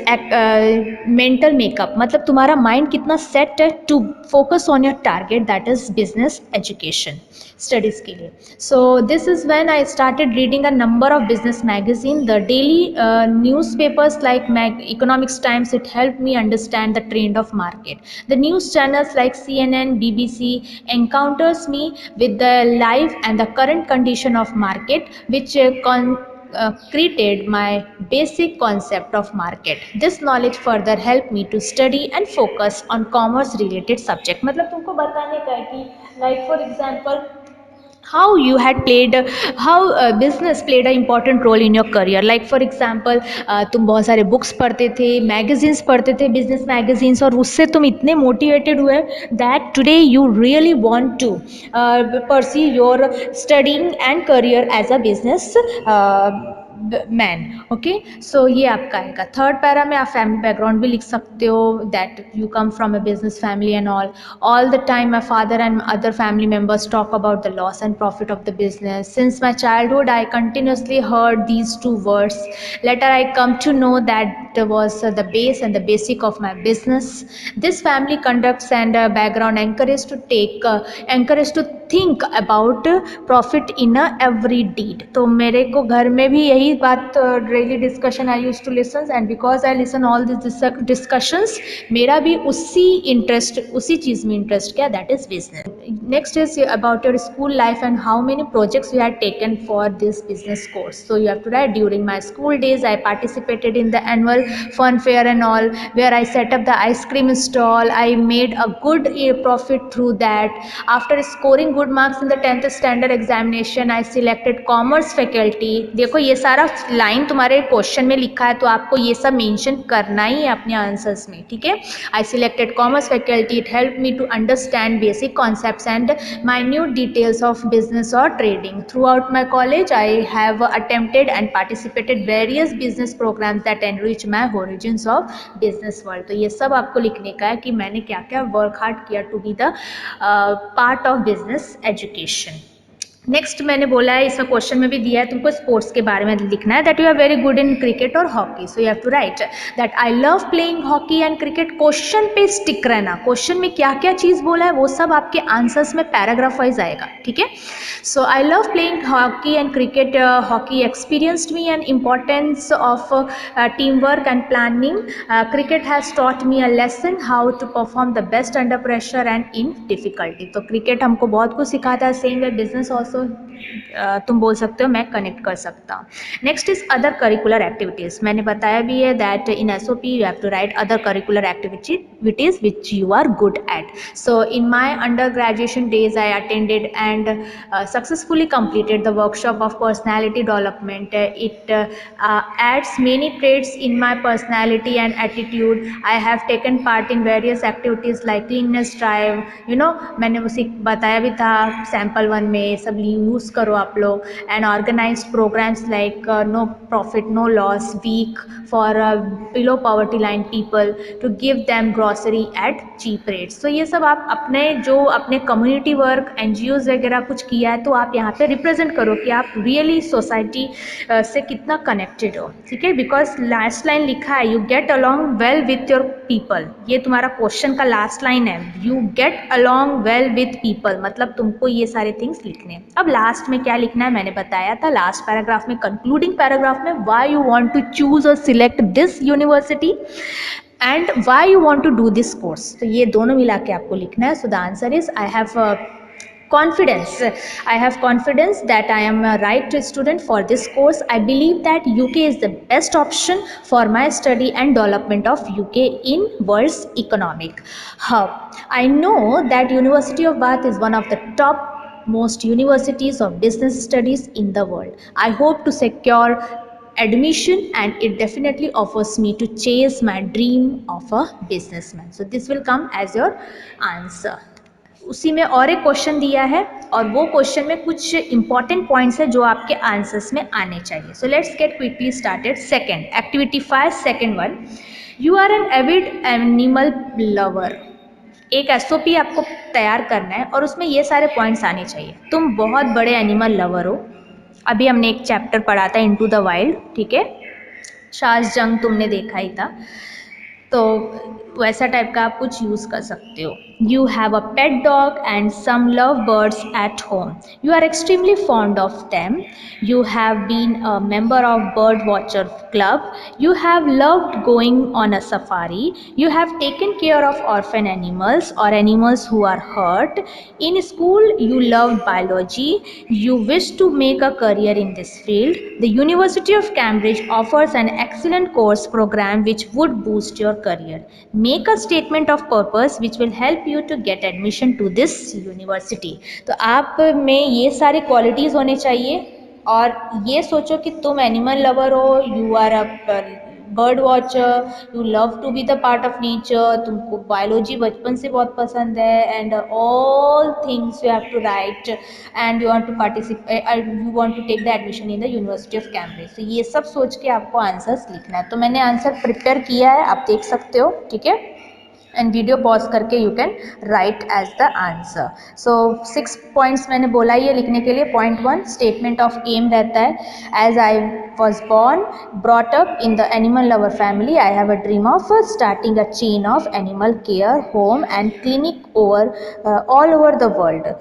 mental makeup, मतलब तुम्हारा माइंड कितना सेट है to focus on your target, that is business education studies के लिए. So this is when I started reading a number of business magazine, the daily newspapers like Economics Times. It help me understand the trend of market. The news channels like CNN, BBC encounters me with the live and the current condition of market, which created my basic concept of market. This knowledge further helped me to study and focus on commerce related subject. मतलब तुमको बताने का है कि like for example how you had played, how business played an important role in your career. Like for example तुम बहुत सारे books पढ़ते थे, मैगजीन्स पढ़ते थे, बिजनेस मैगजीन्स, और उससे तुम इतने मोटिवेटेड हुए that today you really want to pursue your studying and career as a business man. Okay, so ये आपका आएगा. थर्ड पैरा में आप फैमिली बैकग्राउंड भी लिख सकते हो, that you come from a business family and all the time my father and other family members talk about the loss and profit of the business. Since my childhood I continuously heard these two words. Later I come to know that was the base and the basic of my business. This family conducts and background encouraged to think about profit in every deed. तो मेरे को घर में भी यही बात daily discussion I use to listen, and because I listen all this discussions, मेरा भी उसी चीज़ में इंटरेस्ट क्या, that is business. Next is about your school life and how many projects you had taken for this business course. So you have to write during my school days I participated in the annual fun fair and all, where I set up the ice cream stall. I made a good profit through that. After scoring good marks in the 10th standard examination, I selected commerce faculty. देखो ये सारा line तुम्हारे question में लिखा है, तो आपको ये सब मेंशन करना ही है अपने आंसर्स में, ठीक है. I selected commerce faculty. It helped me to understand basic concepts and minute details of business or trading. Throughout my college, I have attempted and participated various business programs that enrich my horizons of business world. तो ये सब आपको लिखने का है कि मैंने क्या क्या वर्क हार्ड किया to be the part of business education. Next मैंने बोला है, इसमें क्वेश्चन में भी दिया है, तुमको स्पोर्ट्स के बारे में लिखना है, that you are very good in cricket और hockey. So you have to write that I love playing hockey and cricket. Question पे स्टिक रहना, क्वेश्चन में क्या क्या चीज़ बोला है वो सब आपके आंसर्स में पैराग्राफ वाइज आएगा, ठीक है. So I love playing hockey and cricket. Hockey experienced me an importance of team work and planning. Cricket has taught me a lesson how to perform the best under pressure and in difficulty. तो cricket हमको बहुत कुछ सिखाता है. Same way business also तुम बोल सकते हो, मैं कनेक्ट कर सकता हूँ. Next is other curricular activities. मैंने बताया भी है that in SOP you have to write other curricular activities which you are good at. So in my undergraduation days I attended and successfully completed the workshop of personality development. It adds many traits in my personality and attitude. I have taken part in various activities like cleanliness drive, मैंने उसी बताया भी था sample 1 में, सब use करो आप लोग. And organised programmes like no profit no loss week for below poverty line people to give them grocery at cheap rates. तो ये सब आप अपने कम्युनिटी वर्क NGOs वगैरह कुछ किया है तो आप यहाँ पे रिप्रेजेंट करो कि आप रियली सोसाइटी से कितना कनेक्टेड हो, ठीक है. बिकॉज लास्ट लाइन लिखा है, you get along well with your people. ये तुम्हारा क्वेश्चन का लास्ट लाइन है, you get along well with people, मतलब तुमको ये सारे थिंग्स लिखने हैं. अब लास्ट में क्या लिखना है मैंने बताया था लास्ट पैराग्राफ में, कंक्लूडिंग पैराग्राफ में, why you want to choose और select this university and why you want to do this course. तो ये दोनों मिला के आपको लिखना है. So the answer is I have confidence. I have confidence that I am a right student for this course. I believe that UK is the best option for my study and development of UK in world's economic hub. I know that University of Bath is one of the top most universities of business studies in the world. I hope to secure admission, and it definitely offers me to chase my dream of a businessman. So this will come as your answer. उसी में और एक question दिया है और वो question में कुछ इंपॉर्टेंट पॉइंट्स है जो आपके आंसर्स में आने चाहिए. So let's get quickly started. Second activity 5 second one. You are an avid animal lover. एक एसओपी आपको तैयार करना है और उसमें ये सारे पॉइंट्स आने चाहिए. तुम बहुत बड़े एनिमल लवर हो. अभी हमने एक चैप्टर पढ़ा था इनटू द वाइल्ड, ठीक है, शास जंग तुमने देखा ही था, तो वैसा टाइप का आप कुछ यूज़ कर सकते हो. You have a pet dog and some love birds at home. You are extremely fond of them. You have been a member of bird watcher club. You have loved going on a safari. You have taken care of orphan animals और animals who are hurt. In school you love biology. You wish to make a career in this field. The University of Cambridge offers an excellent course program which would boost your career. Make a statement of purpose which will help you to get admission to this university. तो आप में ये सारी qualities होने चाहिए और ये सोचो कि तुम एनिमल लवर हो, you are a bird watcher, you love to be the part of nature, तुमको बायोलॉजी बचपन से बहुत पसंद है, and all things you have to write and you want to participate, you want to take the admission in the university of Cambridge. तो ये सब सोच के आपको आंसर्स लिखना है. तो मैंने आंसर प्रिपेयर किया है, आप देख सकते हो, ठीक है, एंड वीडियो पॉज करके you can write as the answer. So 6 points मैंने बोला ये लिखने के लिए. पॉइंट 1 स्टेटमेंट ऑफ एम रहता है. As I was born brought up in the animal lover family, I have a dream of starting a chain of animal care home and clinic all over the world.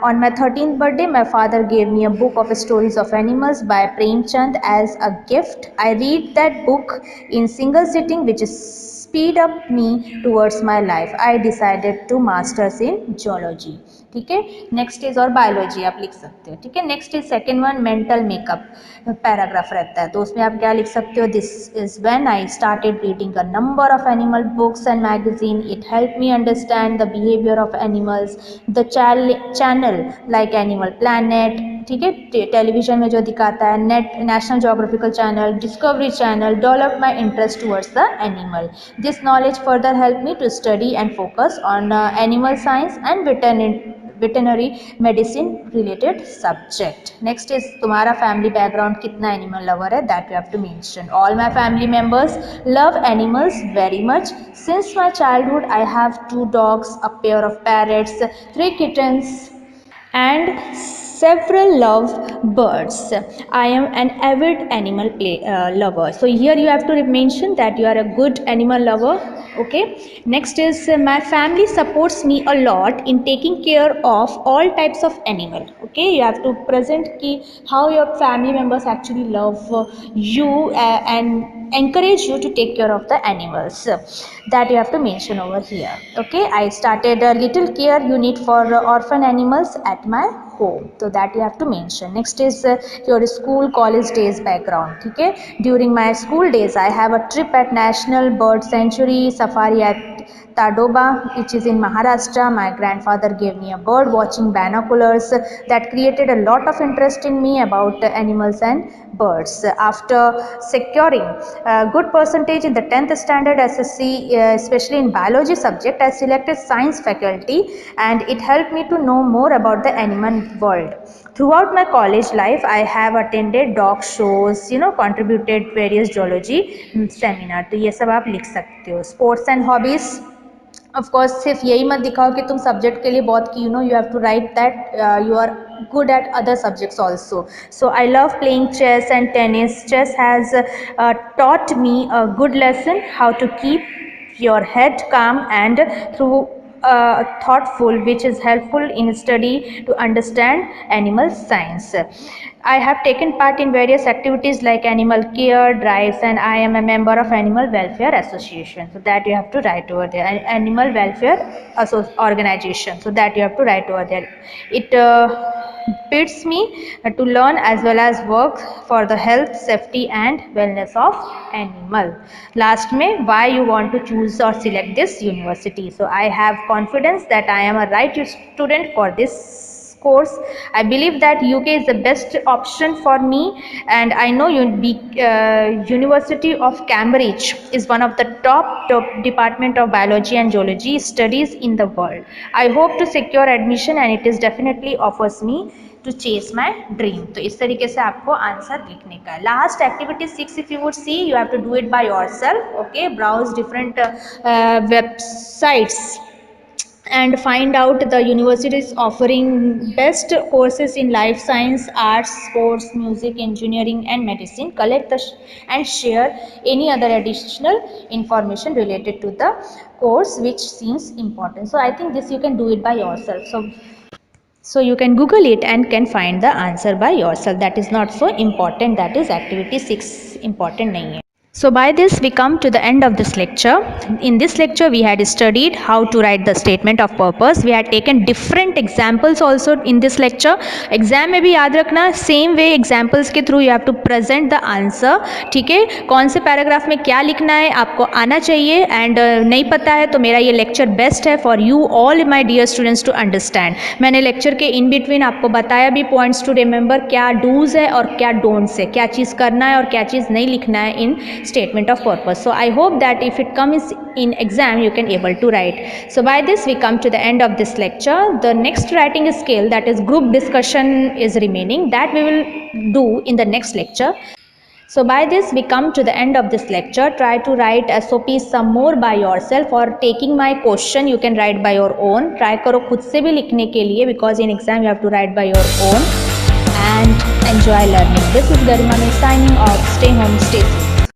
On my 13th birthday my father gave me a book of stories of animals by Premchand as a gift. I read that book in single sitting which is speed up me towards my life. I decided to masters in zoology. ठीक है, next is और biology आप लिख सकते हो. ठीक है, next is second one mental makeup paragraph रहता है, तो उसमें आप क्या लिख सकते हो. This is when I started reading a number of animal books and magazine. It help me understand the behaviour of animals. The channel like Animal Planet, ठीक है, टेलीविजन में जो दिखाता है, National Geographical Channel, Discovery Channel, develop my interest towards the animal. This knowledge further help me to study and focus on animal science and veterinary medicine related subject. Next is तुम्हारा family background कितना animal lover है, that you have to mention. All my family members love animals very much. Since my childhood I have 2 dogs, a pair of parrots, 3 kittens and several love birds. I am an avid animal lover. So here you have to mention that you are a good animal lover. Okay, next is my family supports me a lot in taking care of all types of animal. Okay, you have to present ki how your family members actually love you and encourage you to take care of the animals, that you have to mention over here. Okay, I started a little care unit for orphan animals at my home, so that you have to mention. Next is your school college days background. ठीक है, during my school days I have a trip at National Bird Sanctuary safari at Tadoba, which is in Maharashtra. My grandfather gave me a bird watching binoculars that created a lot of interest in me about animals and birds. After securing a good percentage in the 10th standard SSC, especially in biology subject, I selected science faculty and it helped me to know more about the animal world. Throughout my college life, I have attended dog shows, contributed various zoology seminar. तो ये सब आप लिख सकते हो. Sports and hobbies. Of course सिर्फ यही मत दिखाओ कि तुम सब्जेक्ट के लिए बहुत की you have to write that you are good at other subjects also. So I love playing chess and tennis. Chess has taught me a good lesson how to keep your head calm and through thoughtful, which is helpful in study to understand animal science. I have taken part in various activities like animal care drives, and I am a member of Animal Welfare Association. So that you have to write over there. Animal Welfare Organization. So that you have to write over there. It bids me to learn as well as work for the health, safety, and wellness of animal. Last में, why you want to choose or select this university? So I have confidence that I am a right student for this course. I believe that UK is the best option for me, and I know University of Cambridge is one of the top department of biology and zoology studies in the world. I hope to secure admission, and it is definitely offers me to chase my dream. तो इस तरीके से आपको answer लिखने का है. Last activity 6, if you would see, you have to do it by yourself. Okay, browse different websites and find out the universities offering best courses in life science, arts, sports, music, engineering, and medicine. Collect and share any other additional information related to the course which seems important. So I think this you can do it by yourself. So you can Google it and can find the answer by yourself. That is not so important. That is activity 6 important नहीं है. So by this we come to the end of this lecture. In this lecture we had studied how to write the statement of purpose. We had taken different examples also in this lecture. Exam में भी याद रखना, same way examples के through you have to present the answer. ठीक है, कौन से paragraph में क्या लिखना है आपको आना चाहिए, एंड नहीं पता है तो मेरा ये लेक्चर बेस्ट है for you all my dear students to understand. मैंने लेक्चर के इन बिटवीन आपको बताया भी पॉइंट्स टू रिमेंबर, क्या डूज है और क्या डोंट्स है, क्या चीज़ करना है और क्या चीज़ नहीं लिखना है इन statement of purpose. So I hope that if it comes in exam you can able to write. So by this we come to the end of this lecture. The next writing skill, that is group discussion, is remaining. That we will do in the next lecture. So by this we come to the end of this lecture. Try to write SOP some more by yourself, or taking my question you can write by your own. Try करो खुद से भी लिखने के लिए, because in exam you have to write by your own, and enjoy learning. This is Garima signing off. Stay home, stay safe.